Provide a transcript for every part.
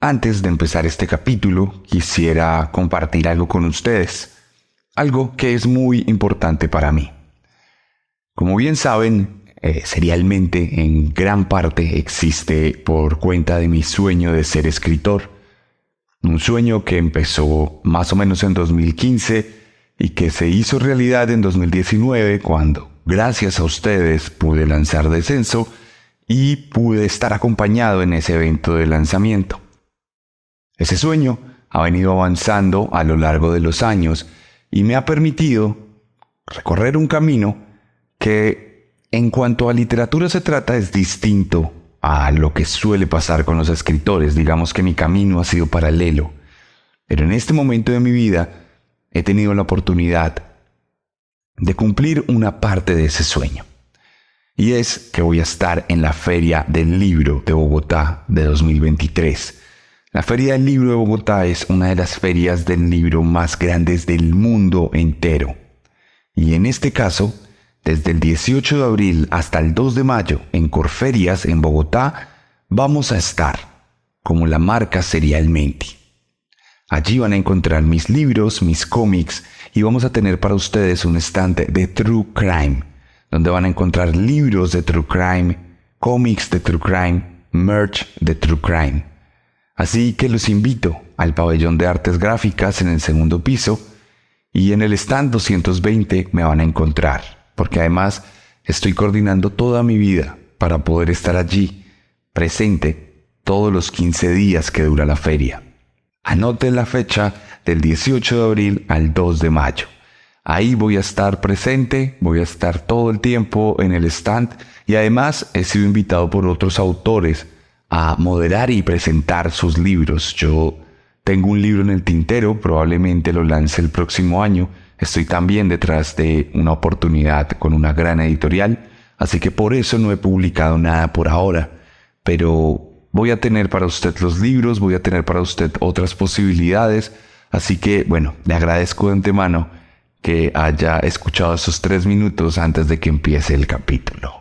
Antes de empezar este capítulo, quisiera compartir algo con ustedes, algo que es muy importante para mí. Como bien saben, serialmente en gran parte existe por cuenta de mi sueño de ser escritor. Un sueño que empezó más o menos en 2015 y que se hizo realidad en 2019 cuando, gracias a ustedes, pude lanzar Descenso y pude estar acompañado en ese evento de lanzamiento. Ese sueño ha venido avanzando a lo largo de los años y me ha permitido recorrer un camino que, en cuanto a literatura se trata, es distinto a lo que suele pasar con los escritores. Digamos que mi camino ha sido paralelo. Pero en este momento de mi vida he tenido la oportunidad de cumplir una parte de ese sueño. Y es que voy a estar en la Feria del Libro de Bogotá de 2023. La Feria del Libro de Bogotá es una de las ferias del libro más grandes del mundo entero. Y en este caso, desde el 18 de abril hasta el 2 de mayo en Corferias, en Bogotá, vamos a estar, como la marca Serialmente. Allí van a encontrar mis libros, mis cómics, y vamos a tener para ustedes un stand de True Crime, donde van a encontrar libros de True Crime, cómics de True Crime, merch de True Crime. Así que los invito al pabellón de artes gráficas en el segundo piso y en el stand 220 me van a encontrar, porque además estoy coordinando toda mi vida para poder estar allí, presente, todos los 15 días que dura la feria. Anoten la fecha del 18 de abril al 2 de mayo. Ahí voy a estar presente, voy a estar todo el tiempo en el stand y además he sido invitado por otros autores a moderar y presentar sus libros. Yo tengo un libro en el tintero, probablemente lo lance el próximo año. Estoy también detrás de una oportunidad con una gran editorial, así que por eso no he publicado nada por ahora. Pero voy a tener para usted los libros, voy a tener para usted otras posibilidades. Así que, bueno, le agradezco de antemano que haya escuchado esos 3 minutos antes de que empiece el capítulo.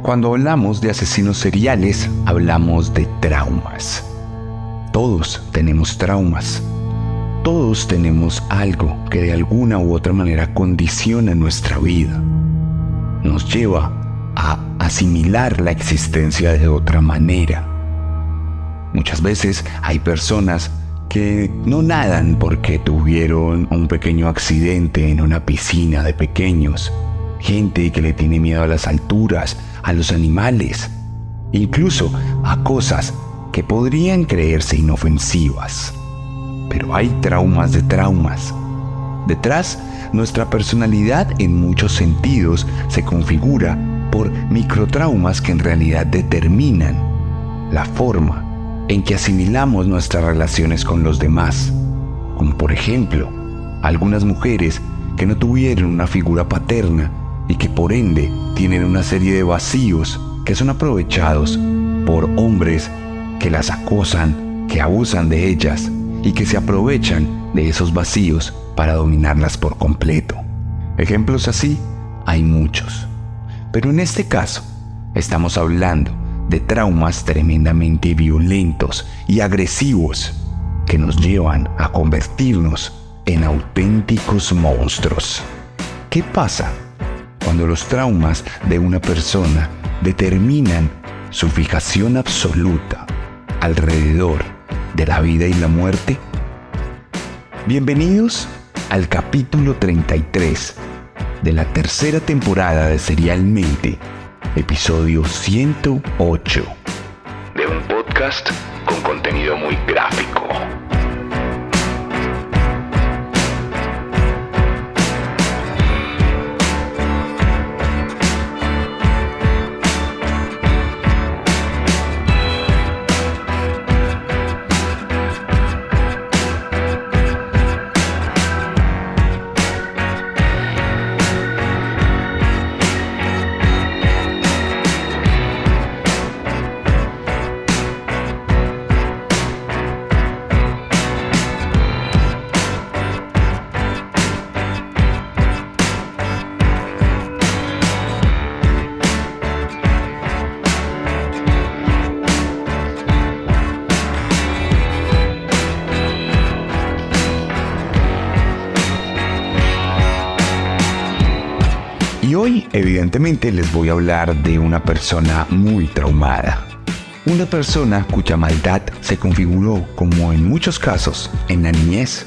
Cuando hablamos de asesinos seriales, hablamos de traumas. Todos tenemos traumas. Todos tenemos algo que de alguna u otra manera condiciona nuestra vida. Nos lleva a asimilar la existencia de otra manera. Muchas veces hay personas que no nadan porque tuvieron un pequeño accidente en una piscina de pequeños. Gente que le tiene miedo a las alturas, a los animales, incluso a cosas que podrían creerse inofensivas. Pero hay traumas de traumas. Detrás, nuestra personalidad en muchos sentidos se configura por microtraumas que en realidad determinan la forma en que asimilamos nuestras relaciones con los demás. Como por ejemplo, algunas mujeres que no tuvieron una figura paterna y que por ende tienen una serie de vacíos que son aprovechados por hombres que las acosan, que abusan de ellas y que se aprovechan de esos vacíos para dominarlas por completo. Ejemplos así hay muchos, pero en este caso estamos hablando de traumas tremendamente violentos y agresivos que nos llevan a convertirnos en auténticos monstruos. ¿Qué pasa cuando los traumas de una persona determinan su fijación absoluta alrededor de la vida y la muerte? Bienvenidos al capítulo 33 de la tercera temporada de Serialmente, episodio 108, de un podcast con contenido muy gráfico. Y hoy, evidentemente, les voy a hablar de una persona muy traumada. Una persona cuya maldad se configuró, como en muchos casos, en la niñez.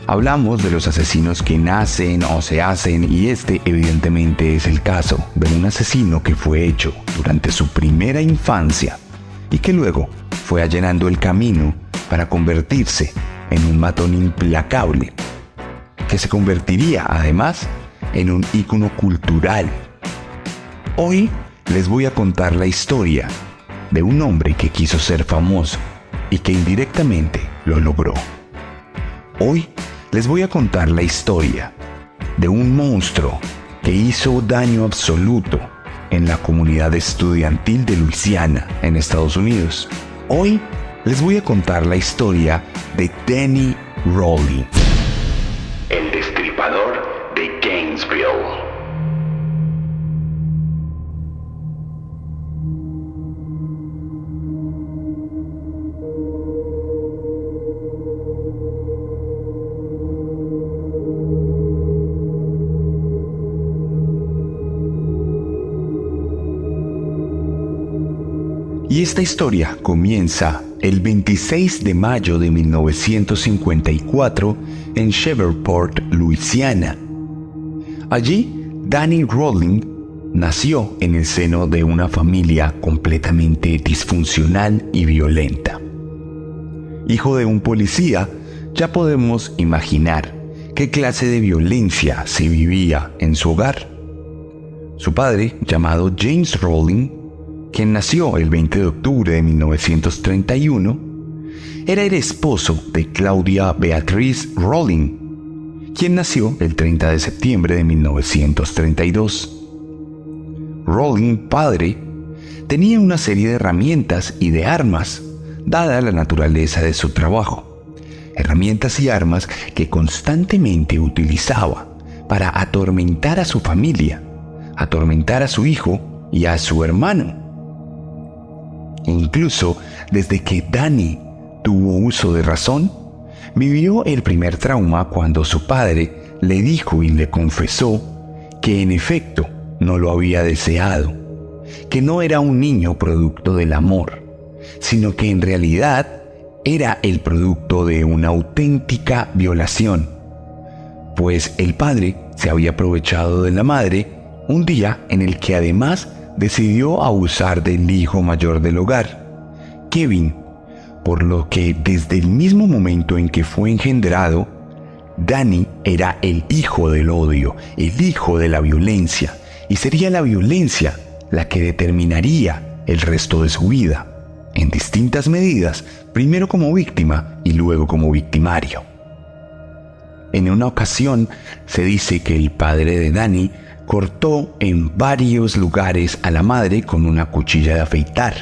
Hablamos de los asesinos que nacen o se hacen, y este evidentemente es el caso de un asesino que fue hecho durante su primera infancia y que luego fue allanando el camino para convertirse en un matón implacable, que se convertiría además en un ícono cultural. Hoy les voy a contar la historia de un hombre que quiso ser famoso y que indirectamente lo logró. Hoy les voy a contar la historia de un monstruo que hizo daño absoluto en la comunidad estudiantil de Luisiana, en Estados Unidos. Hoy les voy a contar la historia de Danny Rolling, el destripador de Gainesville. Y esta historia comienza el 26 de mayo de 1954 en Shreveport, Luisiana. Allí, Danny Rolling nació en el seno de una familia completamente disfuncional y violenta. Hijo de un policía, ya podemos imaginar qué clase de violencia se vivía en su hogar. Su padre, llamado James Rolling, quien nació el 20 de octubre de 1931, era el esposo de Claudia Beatrice Rolling, quien nació el 30 de septiembre de 1932. Rolling, padre, tenía una serie de herramientas y de armas, dada la naturaleza de su trabajo. Herramientas y armas que constantemente utilizaba para atormentar a su familia, atormentar a su hijo y a su hermano. Incluso desde que Danny tuvo uso de razón, vivió el primer trauma cuando su padre le dijo y le confesó que en efecto no lo había deseado, que no era un niño producto del amor, sino que en realidad era el producto de una auténtica violación, pues el padre se había aprovechado de la madre un día en el que además decidió abusar del hijo mayor del hogar, Kevin, por lo que desde el mismo momento en que fue engendrado, Danny era el hijo del odio, el hijo de la violencia, y sería la violencia la que determinaría el resto de su vida, en distintas medidas, primero como víctima y luego como victimario. En una ocasión se dice que el padre de Dani cortó en varios lugares a la madre con una cuchilla de afeitar.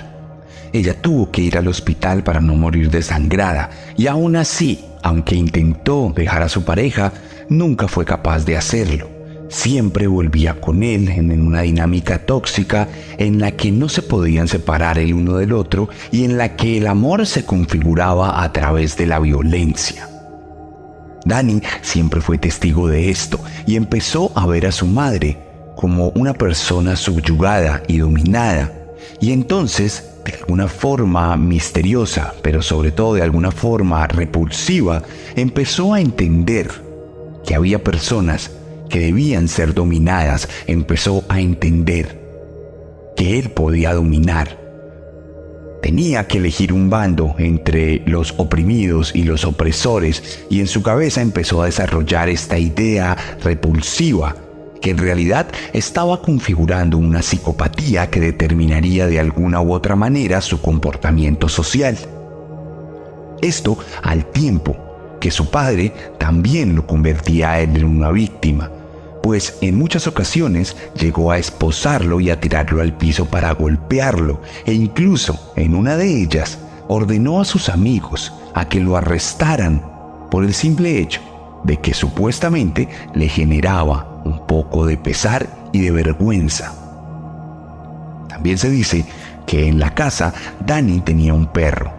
Ella tuvo que ir al hospital para no morir desangrada y aún así, aunque intentó dejar a su pareja, nunca fue capaz de hacerlo. Siempre volvía con él en una dinámica tóxica en la que no se podían separar el uno del otro y en la que el amor se configuraba a través de la violencia. Dani siempre fue testigo de esto y empezó a ver a su madre como una persona subyugada y dominada. Y entonces, de alguna forma misteriosa, pero sobre todo de alguna forma repulsiva, empezó a entender que había personas que debían ser dominadas. Empezó a entender que él podía dominar. Tenía que elegir un bando entre los oprimidos y los opresores, y en su cabeza empezó a desarrollar esta idea repulsiva que en realidad estaba configurando una psicopatía que determinaría de alguna u otra manera su comportamiento social. Esto al tiempo que su padre también lo convertía a él en una víctima, pues en muchas ocasiones llegó a esposarlo y a tirarlo al piso para golpearlo, e incluso en una de ellas ordenó a sus amigos a que lo arrestaran por el simple hecho de que supuestamente le generaba un poco de pesar y de vergüenza. También se dice que en la casa Dani tenía un perro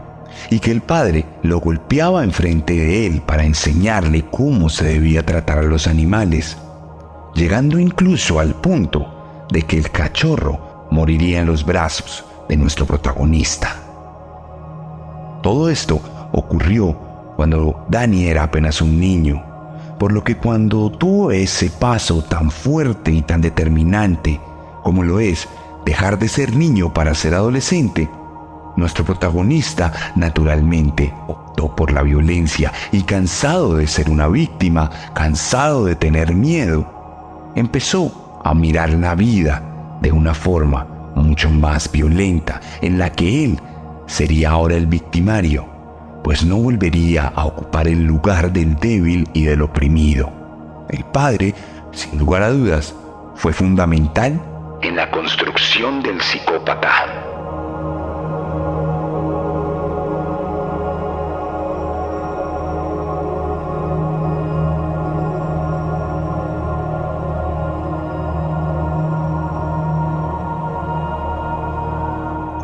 y que el padre lo golpeaba enfrente de él para enseñarle cómo se debía tratar a los animales, llegando incluso al punto de que el cachorro moriría en los brazos de nuestro protagonista. Todo esto ocurrió cuando Dani era apenas un niño, por lo que cuando tuvo ese paso tan fuerte y tan determinante como lo es dejar de ser niño para ser adolescente, nuestro protagonista naturalmente optó por la violencia y, cansado de ser una víctima, cansado de tener miedo, empezó a mirar la vida de una forma mucho más violenta, en la que él sería ahora el victimario, pues no volvería a ocupar el lugar del débil y del oprimido. El padre, sin lugar a dudas, fue fundamental en la construcción del psicópata.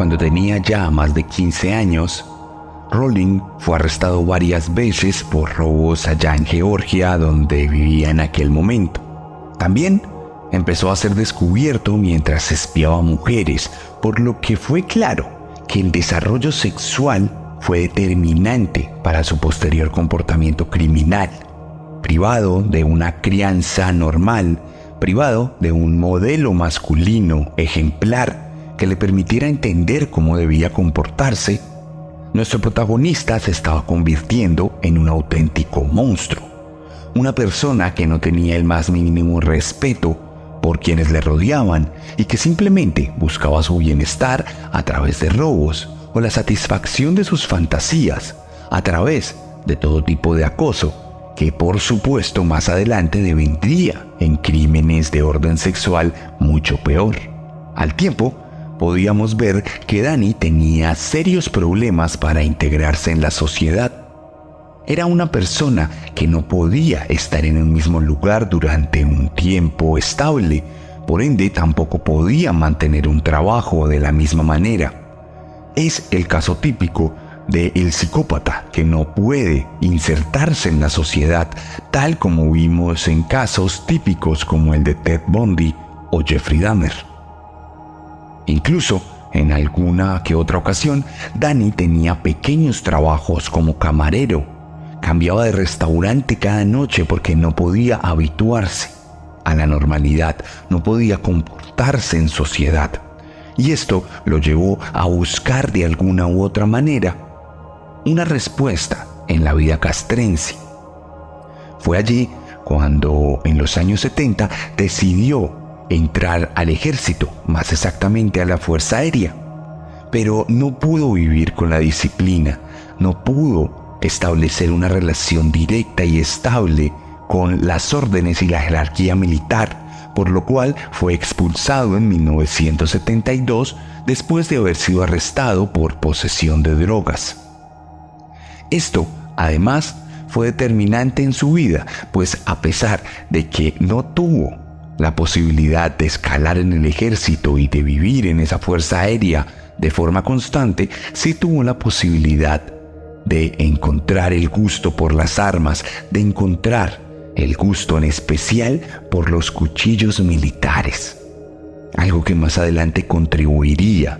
Cuando tenía ya más de 15 años, Rowling fue arrestado varias veces por robos allá en Georgia, donde vivía en aquel momento. También empezó a ser descubierto mientras espiaba a mujeres, por lo que fue claro que el desarrollo sexual fue determinante para su posterior comportamiento criminal. Privado de una crianza normal, privado de un modelo masculino ejemplar que le permitiera entender cómo debía comportarse, nuestro protagonista se estaba convirtiendo en un auténtico monstruo, una persona que no tenía el más mínimo respeto por quienes le rodeaban y que simplemente buscaba su bienestar a través de robos o la satisfacción de sus fantasías a través de todo tipo de acoso, que por supuesto más adelante devendría en crímenes de orden sexual mucho peor. Al tiempo, podíamos ver que Dani tenía serios problemas para integrarse en la sociedad. Era una persona que no podía estar en un mismo lugar durante un tiempo estable, por ende tampoco podía mantener un trabajo de la misma manera. Es el caso típico del psicópata que no puede insertarse en la sociedad, tal como vimos en casos típicos como el de Ted Bundy o Jeffrey Dahmer. Incluso, en alguna que otra ocasión, Dani tenía pequeños trabajos como camarero. Cambiaba de restaurante cada noche porque no podía habituarse a la normalidad, no podía comportarse en sociedad. Y esto lo llevó a buscar de alguna u otra manera una respuesta en la vida castrense. Fue allí cuando, en los años 70, decidió entrar al ejército, más exactamente a la Fuerza Aérea, pero no pudo vivir con la disciplina, no pudo establecer una relación directa y estable con las órdenes y la jerarquía militar, por lo cual fue expulsado en 1972 después de haber sido arrestado por posesión de drogas. Esto, además, fue determinante en su vida, pues a pesar de que no tuvo la posibilidad de escalar en el ejército y de vivir en esa fuerza aérea de forma constante, sí tuvo la posibilidad de encontrar el gusto por las armas, de encontrar el gusto en especial por los cuchillos militares, algo que más adelante contribuiría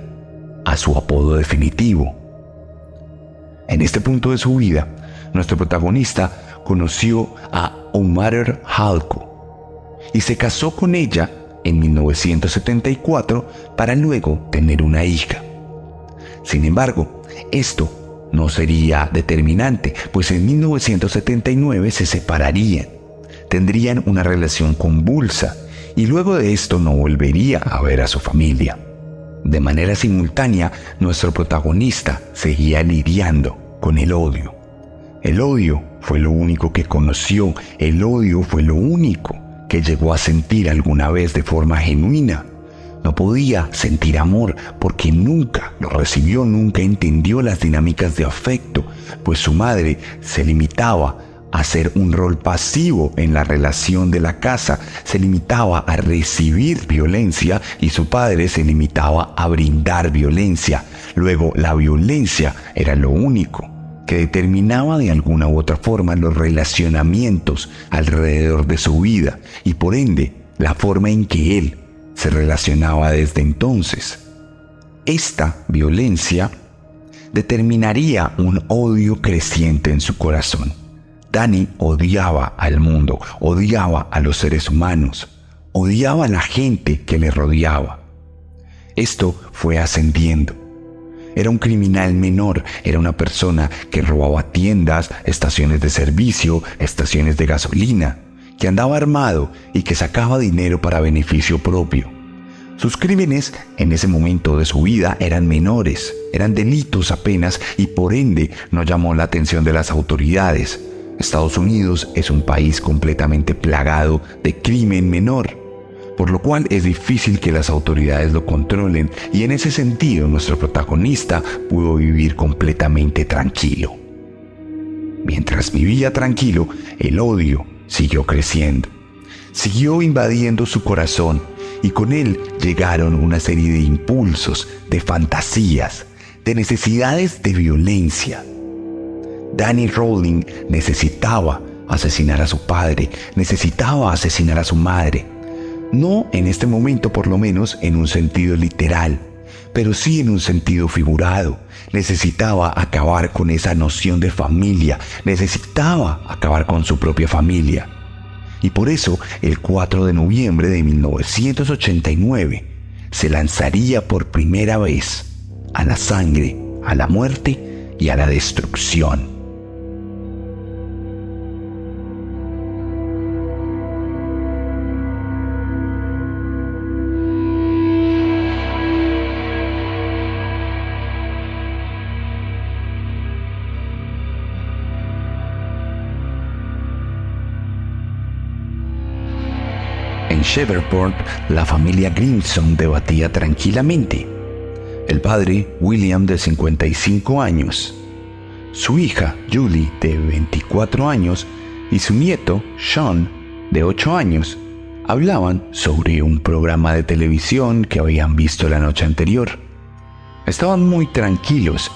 a su apodo definitivo. En este punto de su vida, nuestro protagonista conoció a Umar Halko y se casó con ella en 1974 para luego tener una hija. Sin embargo, esto no sería determinante, pues en 1979 se separarían, tendrían una relación convulsa y luego de esto no volvería a ver a su familia. De manera simultánea, nuestro protagonista seguía lidiando con el odio. El odio fue lo único que conoció, el odio fue lo único que llegó a sentir alguna vez de forma genuina. No podía sentir amor porque nunca lo recibió, nunca entendió las dinámicas de afecto, pues su madre se limitaba a hacer un rol pasivo en la relación de la casa, se limitaba a recibir violencia y su padre se limitaba a brindar violencia. Luego, la violencia era lo único que determinaba de alguna u otra forma los relacionamientos alrededor de su vida y por ende la forma en que él se relacionaba desde entonces. Esta violencia determinaría un odio creciente en su corazón. Danny odiaba al mundo, odiaba a los seres humanos, odiaba a la gente que le rodeaba. Esto fue ascendiendo. Era un criminal menor, era una persona que robaba tiendas, estaciones de servicio, estaciones de gasolina, que andaba armado y que sacaba dinero para beneficio propio. Sus crímenes en ese momento de su vida eran menores, eran delitos apenas y por ende no llamó la atención de las autoridades. Estados Unidos es un país completamente plagado de crimen menor, por lo cual es difícil que las autoridades lo controlen y en ese sentido nuestro protagonista pudo vivir completamente tranquilo. Mientras vivía tranquilo, el odio siguió creciendo, siguió invadiendo su corazón y con él llegaron una serie de impulsos, de fantasías, de necesidades de violencia. Danny Rawlings necesitaba asesinar a su padre, necesitaba asesinar a su madre. No en este momento, por lo menos, en un sentido literal, pero sí en un sentido figurado. Necesitaba acabar con esa noción de familia, necesitaba acabar con su propia familia. Y por eso, el 4 de noviembre de 1989, se lanzaría por primera vez a la sangre, a la muerte y a la destrucción. En Shreveport, la familia Grimson debatía tranquilamente. El padre, William, de 55 años, su hija, Julie, de 24 años, y su nieto, Sean, de 8 años, hablaban sobre un programa de televisión que habían visto la noche anterior. Estaban muy tranquilos,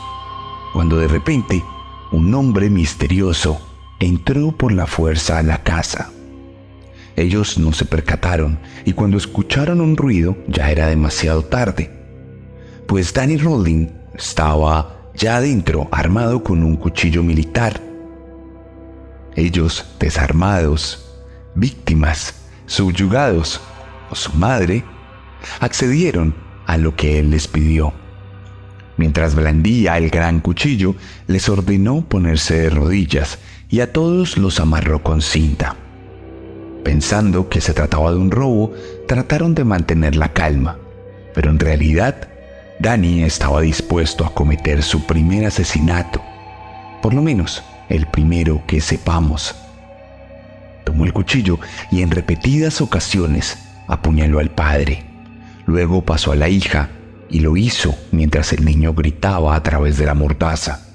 cuando de repente un hombre misterioso entró por la fuerza a la casa. Ellos no se percataron y cuando escucharon un ruido ya era demasiado tarde, pues Danny Rawlings estaba ya adentro armado con un cuchillo militar. Ellos, desarmados, víctimas, subyugados, o su madre, accedieron a lo que él les pidió. Mientras blandía el gran cuchillo, les ordenó ponerse de rodillas y a todos los amarró con cinta. Pensando que se trataba de un robo, trataron de mantener la calma, pero en realidad, Danny estaba dispuesto a cometer su primer asesinato, por lo menos el primero que sepamos. Tomó el cuchillo y en repetidas ocasiones apuñaló al padre. Luego pasó a la hija y lo hizo mientras el niño gritaba a través de la mordaza.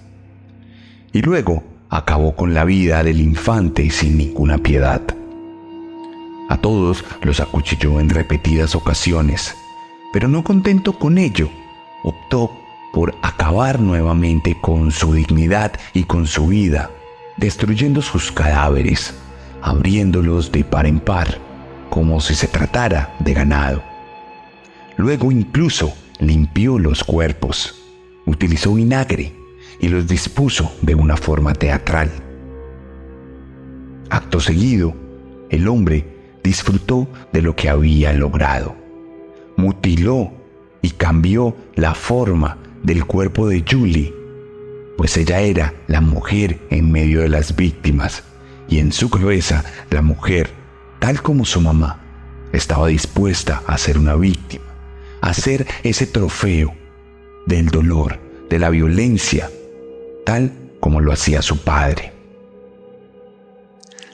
Y luego acabó con la vida del infante sin ninguna piedad. A todos los acuchilló en repetidas ocasiones, pero no contento con ello, optó por acabar nuevamente con su dignidad y con su vida, destruyendo sus cadáveres, abriéndolos de par en par, como si se tratara de ganado. Luego incluso limpió los cuerpos, utilizó vinagre y los dispuso de una forma teatral. Acto seguido, el hombre disfrutó de lo que había logrado. Mutiló y cambió la forma del cuerpo de Julie, pues ella era la mujer en medio de las víctimas y en su cabeza la mujer, tal como su mamá, estaba dispuesta a ser una víctima, a ser ese trofeo del dolor, de la violencia, tal como lo hacía su padre.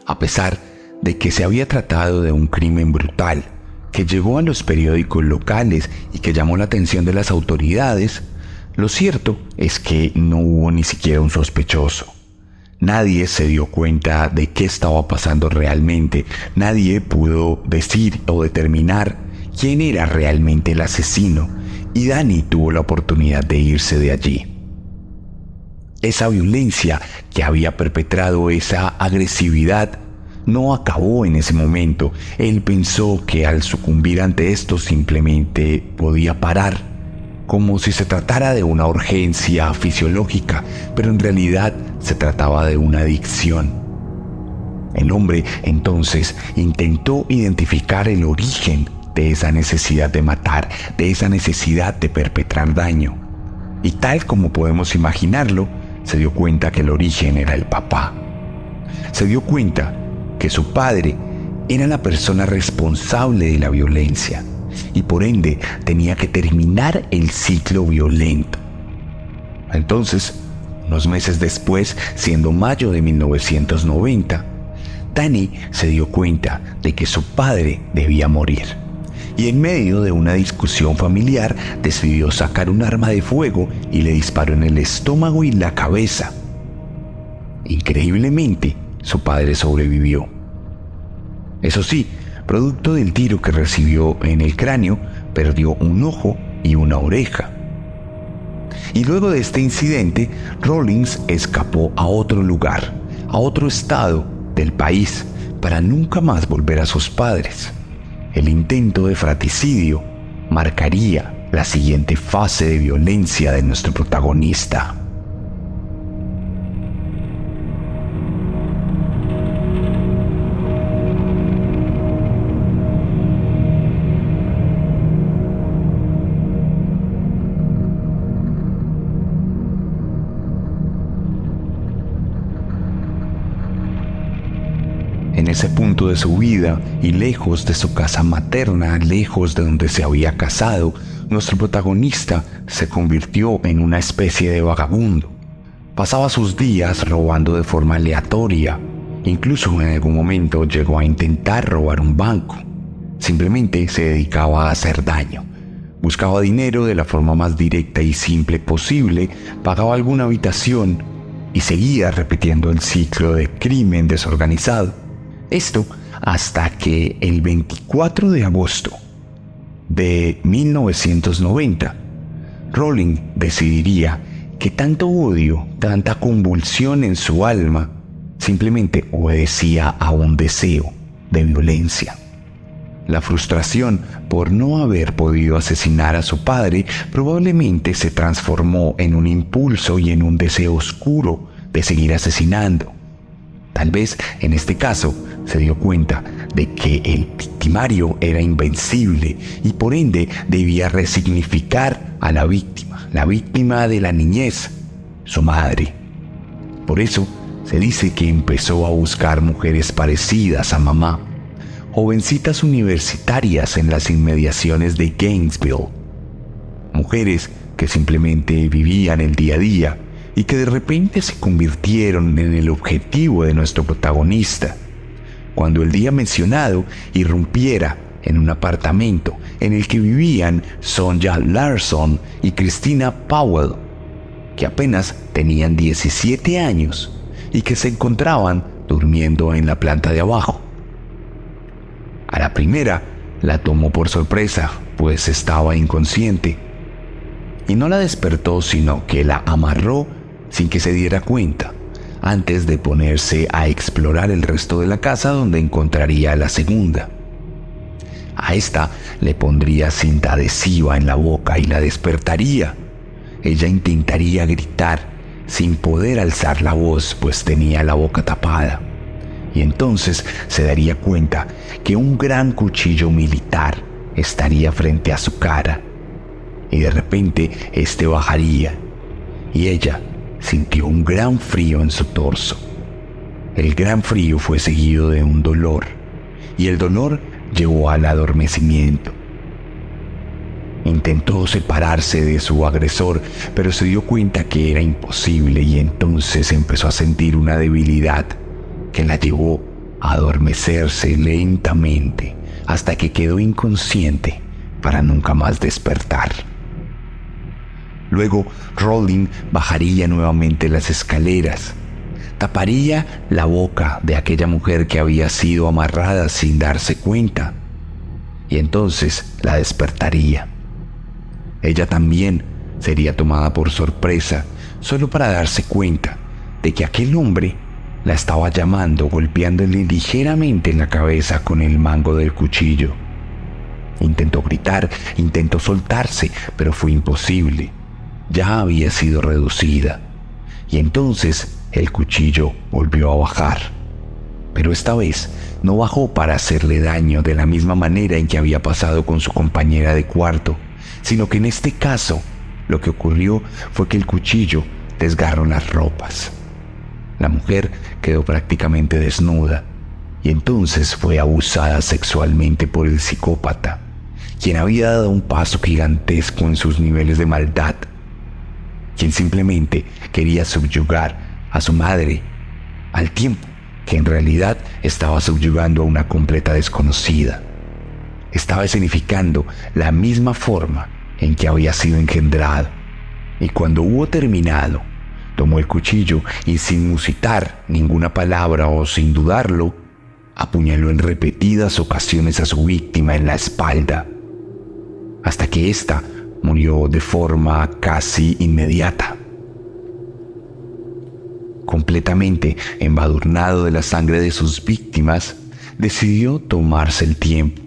A pesar de que se había tratado de un crimen brutal que llegó a los periódicos locales y que llamó la atención de las autoridades, lo cierto es que no hubo ni siquiera un sospechoso. Nadie se dio cuenta de qué estaba pasando realmente. Nadie pudo decir o determinar quién era realmente el asesino, y Danny tuvo la oportunidad de irse de allí. Esa violencia que había perpetrado, esa agresividad, no acabó en ese momento. Él pensó que al sucumbir ante esto simplemente podía parar, como si se tratara de una urgencia fisiológica, pero en realidad se trataba de una adicción. El hombre entonces intentó identificar el origen de esa necesidad de matar, de esa necesidad de perpetrar daño. Y tal como podemos imaginarlo, se dio cuenta que el origen era el papá. Se dio cuenta que su padre era la persona responsable de la violencia y por ende tenía que terminar el ciclo violento. Entonces, unos meses después, siendo mayo de 1990, Danny se dio cuenta de que su padre debía morir. Y en medio de una discusión familiar decidió sacar un arma de fuego y le disparó en el estómago y la cabeza. Increíblemente, su padre sobrevivió. Eso sí, producto del tiro que recibió en el cráneo, perdió un ojo y una oreja. Y luego de este incidente, Rawlings escapó a otro lugar, a otro estado del país, para nunca más volver a sus padres. El intento de fratricidio marcaría la siguiente fase de violencia de nuestro protagonista. En ese punto de su vida y lejos de su casa materna, lejos de donde se había casado, nuestro protagonista se convirtió en una especie de vagabundo. Pasaba sus días robando de forma aleatoria. Incluso en algún momento llegó a intentar robar un banco. Simplemente se dedicaba a hacer daño. Buscaba dinero de la forma más directa y simple posible, pagaba alguna habitación y seguía repitiendo el ciclo de crimen desorganizado. Esto hasta que el 24 de agosto de 1990, Rawlings decidiría que tanto odio, tanta convulsión en su alma, simplemente obedecía a un deseo de violencia. La frustración por no haber podido asesinar a su padre probablemente se transformó en un impulso y en un deseo oscuro de seguir asesinando. Tal vez en este caso se dio cuenta de que el victimario era invencible y por ende debía resignificar a la víctima de la niñez, su madre. Por eso se dice que empezó a buscar mujeres parecidas a mamá, jovencitas universitarias en las inmediaciones de Gainesville, mujeres que simplemente vivían el día a día y que de repente se convirtieron en el objetivo de nuestro protagonista. cuando el día mencionado irrumpiera en un apartamento en el que vivían Sonja Larsson y Christina Powell, que apenas tenían 17 años y que se encontraban durmiendo en la planta de abajo. A la primera la tomó por sorpresa, pues estaba inconsciente, y no la despertó, sino que la amarró sin que se diera cuenta, antes de ponerse a explorar el resto de la casa, donde encontraría a la segunda. A esta le pondría cinta adhesiva en la boca y la despertaría. Ella intentaría gritar sin poder alzar la voz, pues tenía la boca tapada. Y entonces se daría cuenta que un gran cuchillo militar estaría frente a su cara. Y de repente este bajaría, y ella sintió un gran frío en su torso. El gran frío fue seguido de un dolor, y el dolor llevó al adormecimiento. Intentó separarse de su agresor, pero se dio cuenta que era imposible, y entonces empezó a sentir una debilidad que la llevó a adormecerse lentamente hasta que quedó inconsciente para nunca más despertar. Luego Rowling bajaría nuevamente las escaleras, taparía la boca de aquella mujer que había sido amarrada sin darse cuenta, y entonces la despertaría. Ella también sería tomada por sorpresa, solo para darse cuenta de que aquel hombre la estaba llamando, golpeándole ligeramente en la cabeza con el mango del cuchillo. Intentó gritar, intentó soltarse, pero fue imposible. Ya había sido reducida, y entonces el cuchillo volvió a bajar. Pero esta vez no bajó para hacerle daño de la misma manera en que había pasado con su compañera de cuarto, sino que en este caso lo que ocurrió fue que el cuchillo desgarró las ropas. La mujer quedó prácticamente desnuda, y entonces fue abusada sexualmente por el psicópata, quien había dado un paso gigantesco en sus niveles de maldad, quien simplemente quería subyugar a su madre, al tiempo que en realidad estaba subyugando a una completa desconocida. Estaba escenificando la misma forma en que había sido engendrado, y cuando hubo terminado, tomó el cuchillo y, sin musitar ninguna palabra o sin dudarlo, apuñaló en repetidas ocasiones a su víctima en la espalda, hasta que ésta murió de forma casi inmediata. Completamente embadurnado de la sangre de sus víctimas, decidió tomarse el tiempo.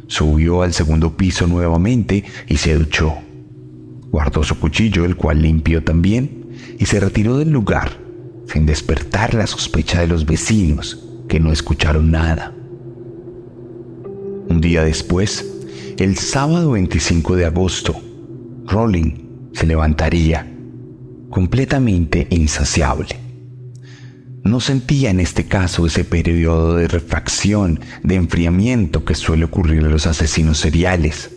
Subió al segundo piso nuevamente y se duchó. Guardó su cuchillo, el cual limpió también, y se retiró del lugar, sin despertar la sospecha de los vecinos, que no escucharon nada. Un día después, el sábado 25 de agosto, Rowling se levantaría, completamente insaciable. No sentía en este caso ese periodo de refracción, de enfriamiento que suele ocurrir a los asesinos seriales.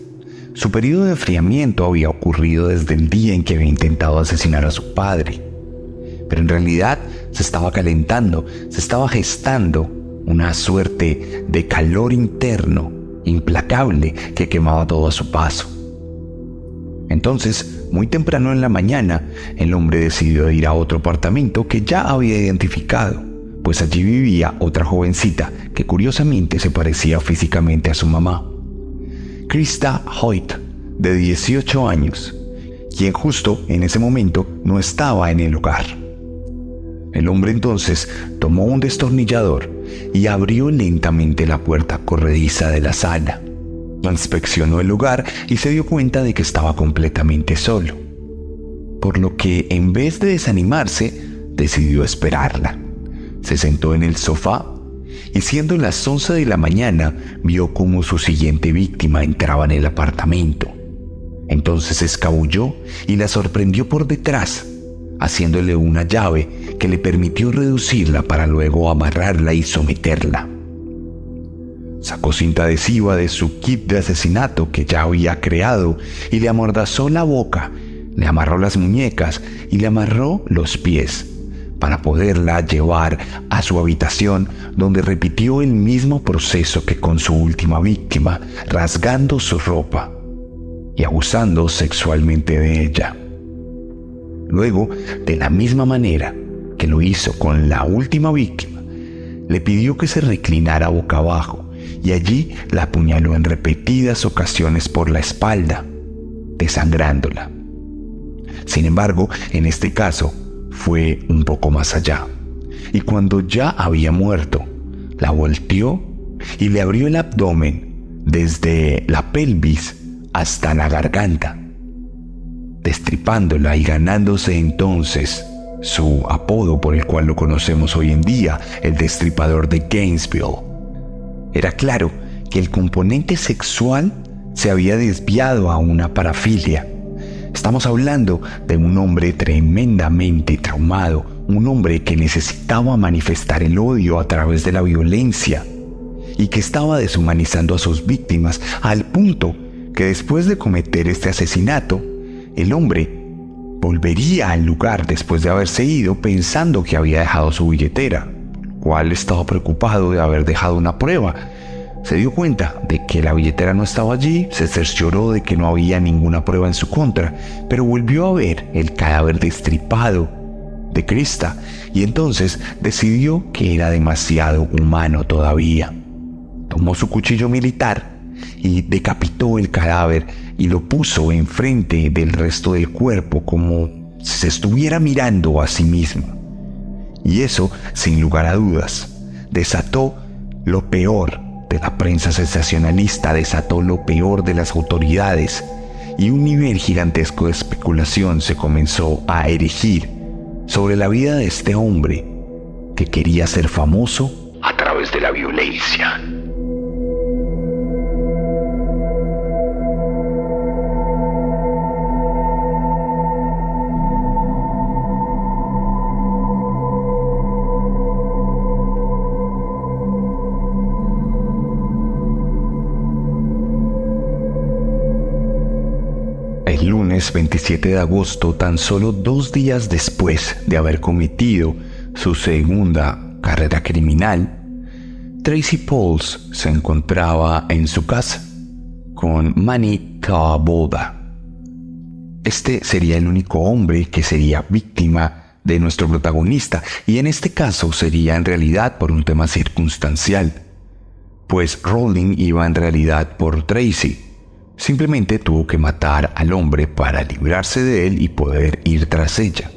Su periodo de enfriamiento había ocurrido desde el día en que había intentado asesinar a su padre. Pero en realidad se estaba calentando, se estaba gestando una suerte de calor interno, implacable, que quemaba todo a su paso. Entonces, muy temprano en la mañana, el hombre decidió ir a otro apartamento que ya había identificado, pues allí vivía otra jovencita que curiosamente se parecía físicamente a su mamá. Krista Hoyt, de 18 años, quien justo en ese momento no estaba en el hogar. El hombre entonces tomó un destornillador y abrió lentamente la puerta corrediza de la sala. Inspeccionó el lugar y se dio cuenta de que estaba completamente solo, por lo que en vez de desanimarse, decidió esperarla. Se sentó en el sofá y, siendo las 11 de la mañana, vio cómo su siguiente víctima entraba en el apartamento. Entonces se escabulló y la sorprendió por detrás, haciéndole una llave que le permitió reducirla para luego amarrarla y someterla. Sacó cinta adhesiva de su kit de asesinato que ya había creado y le amordazó la boca, le amarró las muñecas y le amarró los pies, para poderla llevar a su habitación, donde repitió el mismo proceso que con su última víctima, rasgando su ropa y abusando sexualmente de ella. Luego, de la misma manera que lo hizo con la última víctima, le pidió que se reclinara boca abajo y allí la apuñaló en repetidas ocasiones por la espalda, desangrándola. Sin embargo, en este caso, fue un poco más allá, y cuando ya había muerto, la volteó y le abrió el abdomen desde la pelvis hasta la garganta, destripándola y ganándose entonces su apodo por el cual lo conocemos hoy en día, el Destripador de Gainesville. Era claro que el componente sexual se había desviado a una parafilia. Estamos hablando de un hombre tremendamente traumado, un hombre que necesitaba manifestar el odio a través de la violencia y que estaba deshumanizando a sus víctimas al punto que después de cometer este asesinato, el hombre volvería al lugar después de haberse ido pensando que había dejado su billetera, cual estaba preocupado de haber dejado una prueba. Se dio cuenta de que la billetera no estaba allí, se cercioró de que no había ninguna prueba en su contra, pero volvió a ver el cadáver destripado de Krista y entonces decidió que era demasiado humano todavía. Tomó su cuchillo militar y decapitó el cadáver y lo puso enfrente del resto del cuerpo como si se estuviera mirando a sí mismo. Y eso, sin lugar a dudas, desató lo peor de la prensa sensacionalista, desató lo peor de las autoridades y un nivel gigantesco de especulación se comenzó a erigir sobre la vida de este hombre que quería ser famoso a través de la violencia. El lunes 27 de agosto, tan solo 2 días después de haber cometido su segunda carrera criminal, Tracy Pauls se encontraba en su casa con Manny Taboada. Este sería el único hombre que sería víctima de nuestro protagonista, y en este caso sería en realidad por un tema circunstancial, pues Rowling iba en realidad por Tracy. Simplemente tuvo que matar al hombre para librarse de él y poder ir tras ella.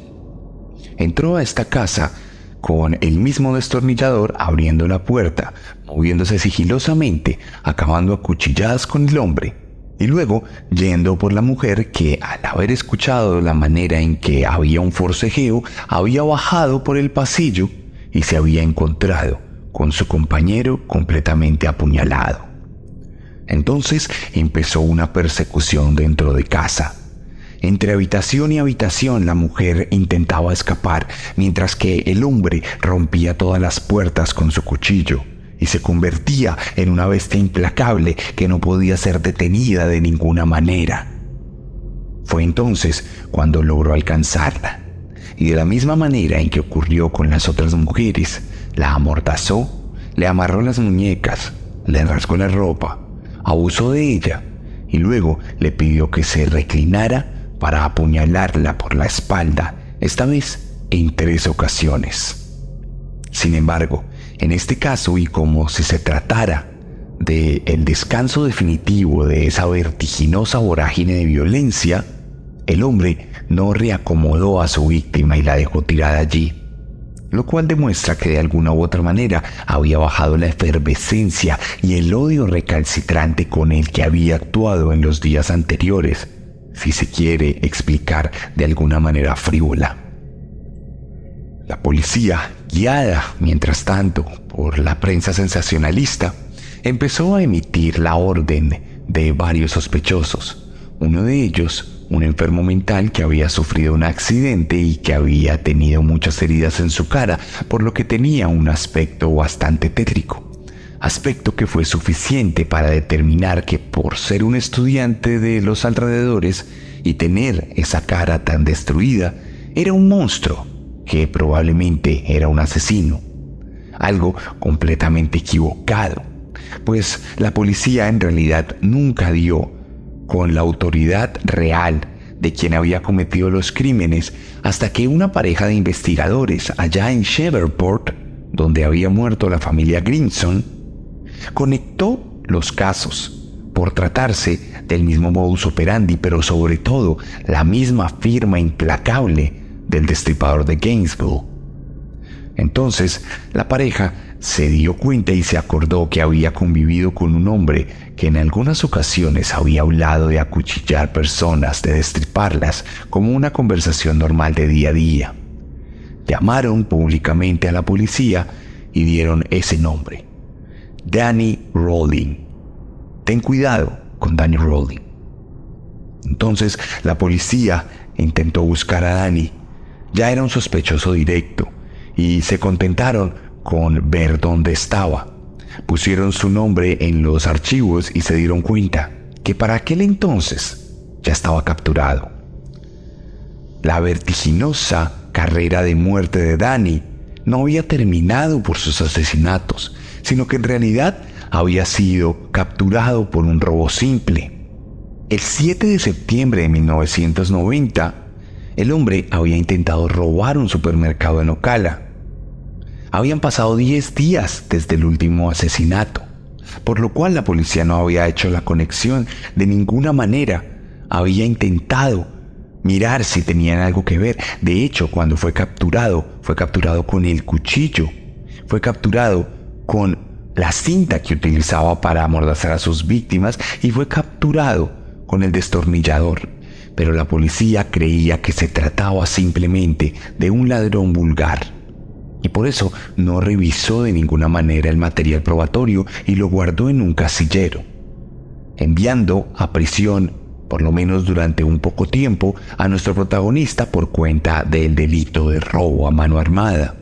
Entró a esta casa con el mismo destornillador, abriendo la puerta, moviéndose sigilosamente, acabando a cuchilladas con el hombre, y luego yendo por la mujer que, al haber escuchado la manera en que había un forcejeo, había bajado por el pasillo y se había encontrado con su compañero completamente apuñalado. Entonces empezó una persecución dentro de casa. Entre habitación y habitación la mujer intentaba escapar, mientras que el hombre rompía todas las puertas con su cuchillo y se convertía en una bestia implacable que no podía ser detenida de ninguna manera. Fue entonces cuando logró alcanzarla, y de la misma manera en que ocurrió con las otras mujeres, la amordazó, le amarró las muñecas, le rasgó la ropa, abusó de ella y luego le pidió que se reclinara para apuñalarla por la espalda, esta vez en 3 ocasiones. Sin embargo, en este caso, y como si se tratara de el descanso definitivo de esa vertiginosa vorágine de violencia, el hombre no reacomodó a su víctima y la dejó tirada allí, lo cual demuestra que de alguna u otra manera había bajado la efervescencia y el odio recalcitrante con el que había actuado en los días anteriores, si se quiere explicar de alguna manera frívola. La policía, guiada mientras tanto por la prensa sensacionalista, empezó a emitir la orden de varios sospechosos. Uno de ellos, un enfermo mental que había sufrido un accidente y que había tenido muchas heridas en su cara, por lo que tenía un aspecto bastante tétrico. Aspecto que fue suficiente para determinar que por ser un estudiante de los alrededores y tener esa cara tan destruida, era un monstruo que probablemente era un asesino. Algo completamente equivocado, pues la policía en realidad nunca dio con la autoridad real de quien había cometido los crímenes hasta que una pareja de investigadores allá en Shreveport, donde había muerto la familia Grimson, conectó los casos por tratarse del mismo modus operandi, pero sobre todo la misma firma implacable del destripador de Gainesville. Entonces, la pareja se dio cuenta y se acordó que había convivido con un hombre que en algunas ocasiones había hablado de acuchillar personas, de destriparlas, como una conversación normal de día a día. Llamaron públicamente a la policía y dieron ese nombre: Danny Rolling. Ten cuidado con Danny Rolling. Entonces, la policía intentó buscar a Danny. Ya era un sospechoso directo y se contentaron con ver dónde estaba. Pusieron su nombre en los archivos y se dieron cuenta que para aquel entonces ya estaba capturado. La vertiginosa carrera de muerte de Danny no había terminado por sus asesinatos, sino que en realidad había sido capturado por un robo simple. El 7 de septiembre de 1990, el hombre había intentado robar un supermercado en Ocala. Habían pasado 10 días desde el último asesinato, por lo cual la policía no había hecho la conexión de ninguna manera. Había intentado mirar si tenían algo que ver. De hecho, cuando fue capturado con el cuchillo, fue capturado con la cinta que utilizaba para amordazar a sus víctimas y fue capturado con el destornillador. Pero la policía creía que se trataba simplemente de un ladrón vulgar. Y por eso no revisó de ninguna manera el material probatorio y lo guardó en un casillero, enviando a prisión, por lo menos durante un poco tiempo, a nuestro protagonista por cuenta del delito de robo a mano armada.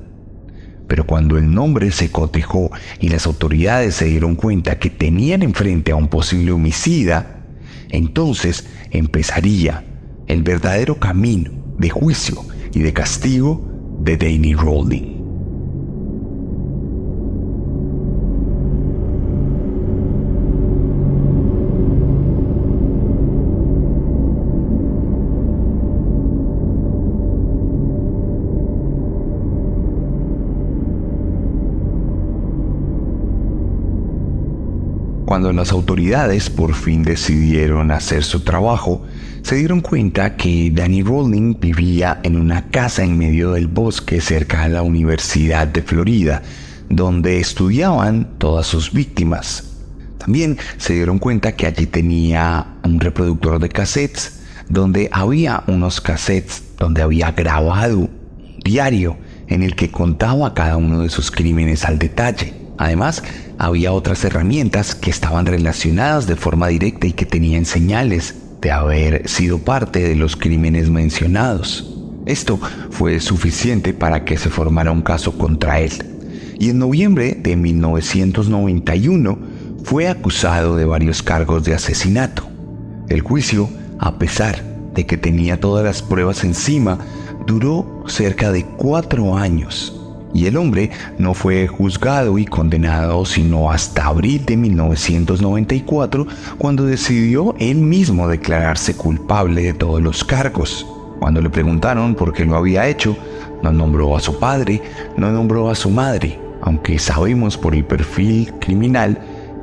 Pero cuando el nombre se cotejó y las autoridades se dieron cuenta que tenían enfrente a un posible homicida, entonces empezaría el verdadero camino de juicio y de castigo de Danny Rolling. Cuando las autoridades por fin decidieron hacer su trabajo, se dieron cuenta que Danny Rolling vivía en una casa en medio del bosque cerca de la Universidad de Florida, donde estudiaban todas sus víctimas. También se dieron cuenta que allí tenía un reproductor de cassettes, donde había unos cassettes donde había grabado un diario en el que contaba cada uno de sus crímenes al detalle. Además, había otras herramientas que estaban relacionadas de forma directa y que tenían señales de haber sido parte de los crímenes mencionados. Esto fue suficiente para que se formara un caso contra él. Y en noviembre de 1991 fue acusado de varios cargos de asesinato. El juicio, a pesar de que tenía todas las pruebas encima, duró cerca de 4 años. Y el hombre no fue juzgado y condenado sino hasta abril de 1994, cuando decidió él mismo declararse culpable de todos los cargos. Cuando le preguntaron por qué lo había hecho, no nombró a su padre, no nombró a su madre, aunque sabemos por el perfil criminal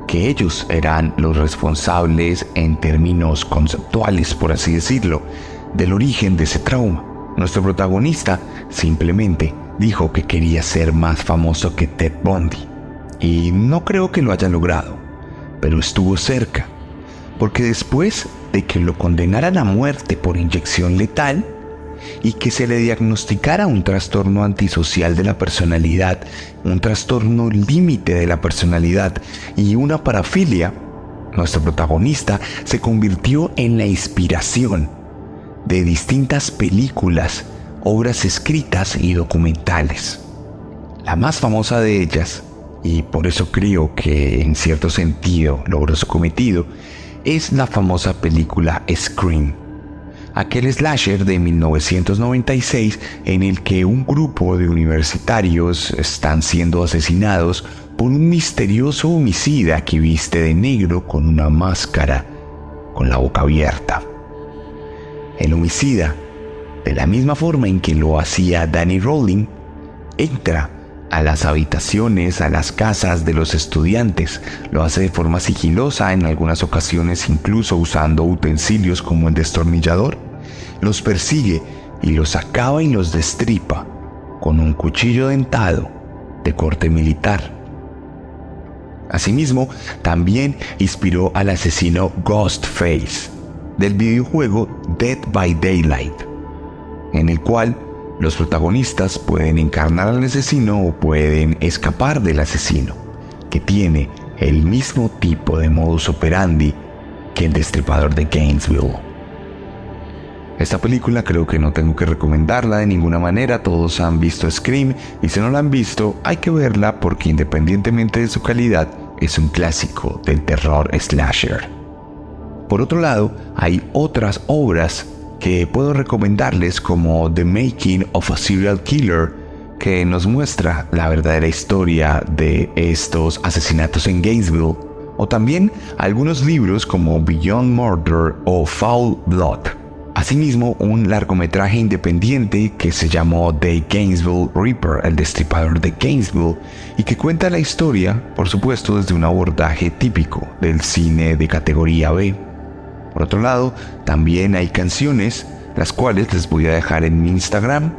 que ellos eran los responsables en términos conceptuales, por así decirlo, del origen de ese trauma. Nuestro protagonista simplemente dijo que quería ser más famoso que Ted Bundy. Y no creo que lo haya logrado, pero estuvo cerca, porque después de que lo condenaran a muerte por inyección letal y que se le diagnosticara un trastorno antisocial de la personalidad, un trastorno límite de la personalidad y una parafilia, nuestro protagonista se convirtió en la inspiración de distintas películas, obras escritas y documentales. La más famosa de ellas, y por eso creo que en cierto sentido logró su cometido, es la famosa película Scream. aquel slasher de 1996 en el que un grupo de universitarios están siendo asesinados por un misterioso homicida que viste de negro con una máscara, con la boca abierta. El homicida, de la misma forma en que lo hacía Danny Rowling, entra a las habitaciones, a las casas de los estudiantes. Lo hace de forma sigilosa, en algunas ocasiones incluso usando utensilios como el destornillador. Los persigue y los acaba y los destripa con un cuchillo dentado de corte militar. Asimismo, también inspiró al asesino Ghostface del videojuego Dead by Daylight, en el cual los protagonistas pueden encarnar al asesino o pueden escapar del asesino, que tiene el mismo tipo de modus operandi que el Destripador de Gainesville. Esta película creo que no tengo que recomendarla de ninguna manera, todos han visto Scream y si no la han visto hay que verla porque independientemente de su calidad es un clásico del terror slasher. Por otro lado, hay otras obras que puedo recomendarles como The Making of a Serial Killer, que nos muestra la verdadera historia de estos asesinatos en Gainesville, o también algunos libros como Beyond Murder o Foul Blood. Asimismo, un largometraje independiente que se llamó The Gainesville Reaper, el destripador de Gainesville, y que cuenta la historia, por supuesto, desde un abordaje típico del cine de categoría B. Por otro lado, también hay canciones, las cuales les voy a dejar en mi Instagram,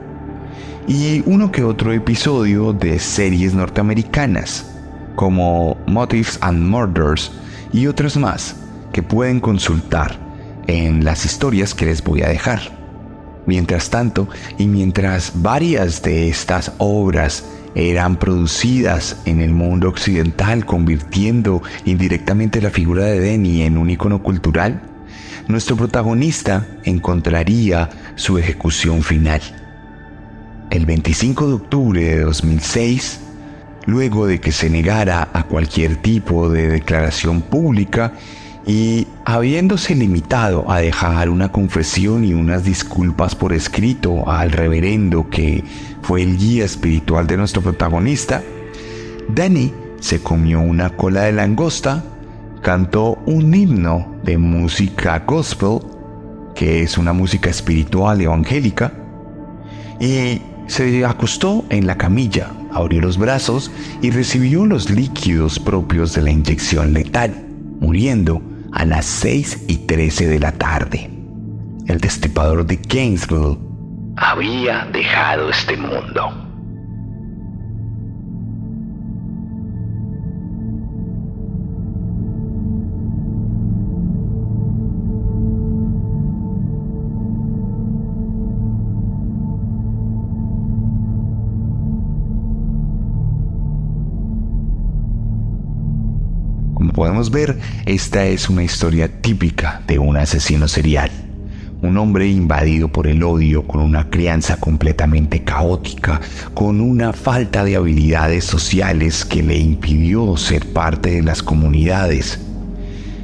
y uno que otro episodio de series norteamericanas, como Motives and Murders y otras más, que pueden consultar en las historias que les voy a dejar. Mientras tanto, y mientras varias de estas obras eran producidas en el mundo occidental, convirtiendo indirectamente la figura de Danny en un icono cultural, nuestro protagonista encontraría su ejecución final. El 25 de octubre de 2006, luego de que se negara a cualquier tipo de declaración pública y habiéndose limitado a dejar una confesión y unas disculpas por escrito al reverendo que fue el guía espiritual de nuestro protagonista, Danny se comió una cola de langosta, cantó un himno de música gospel, que es una música espiritual evangélica, y se acostó en la camilla, abrió los brazos y recibió los líquidos propios de la inyección letal, muriendo a las 6:13 de la tarde. El destripador de Gainesville había dejado este mundo. Como podemos ver, esta es una historia típica de un asesino serial. Un hombre invadido por el odio, con una crianza completamente caótica, con una falta de habilidades sociales que le impidió ser parte de las comunidades,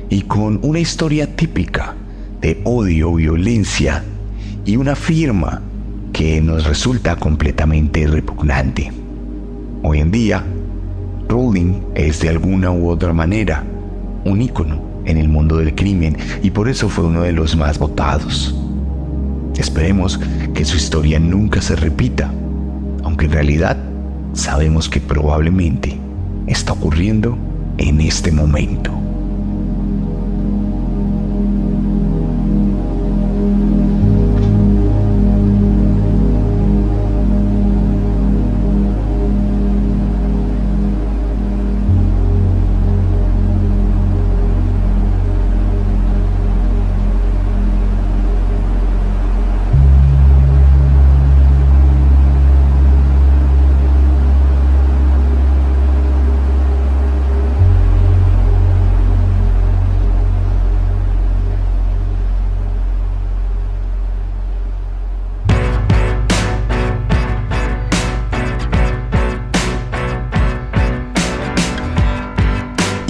y con una historia típica de odio, violencia y una firma que nos resulta completamente repugnante. Hoy en día, Rowling es de alguna u otra manera un ícono en el mundo del crimen y por eso fue uno de los más votados. Esperemos que su historia nunca se repita, aunque en realidad sabemos que probablemente está ocurriendo en este momento.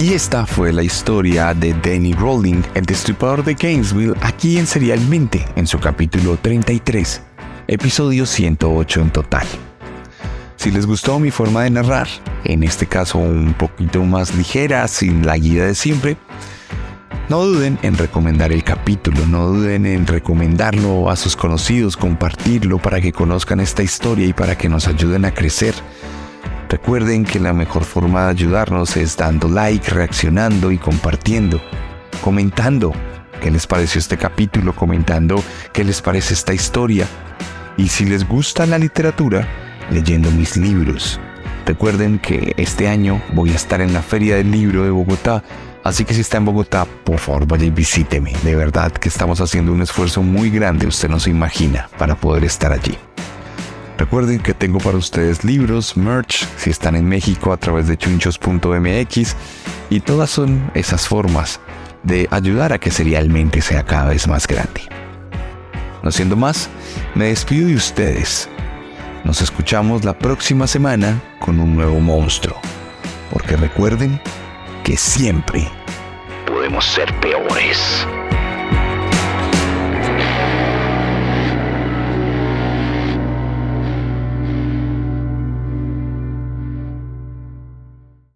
Y esta fue la historia de Danny Rowling, el destripador de Gainesville, aquí en Serialmente, en su capítulo 33, episodio 108 en total. Si les gustó mi forma de narrar, en este caso un poquito más ligera, sin la guía de siempre, no duden en recomendar el capítulo, no duden en recomendarlo a sus conocidos, compartirlo para que conozcan esta historia y para que nos ayuden a crecer. Recuerden que la mejor forma de ayudarnos es dando like, reaccionando y compartiendo, comentando qué les pareció este capítulo, comentando qué les parece esta historia. Y si les gusta la literatura, leyendo mis libros. Recuerden que este año voy a estar en la Feria del Libro de Bogotá, así que si está en Bogotá, por favor vaya y visíteme. De verdad que estamos haciendo un esfuerzo muy grande, usted no se imagina, para poder estar allí. Recuerden que tengo para ustedes libros, merch, si están en México a través de chunchos.mx, y todas son esas formas de ayudar a que Serialmente sea cada vez más grande. No siendo más, me despido de ustedes. Nos escuchamos la próxima semana con un nuevo monstruo, porque recuerden que siempre podemos ser peores.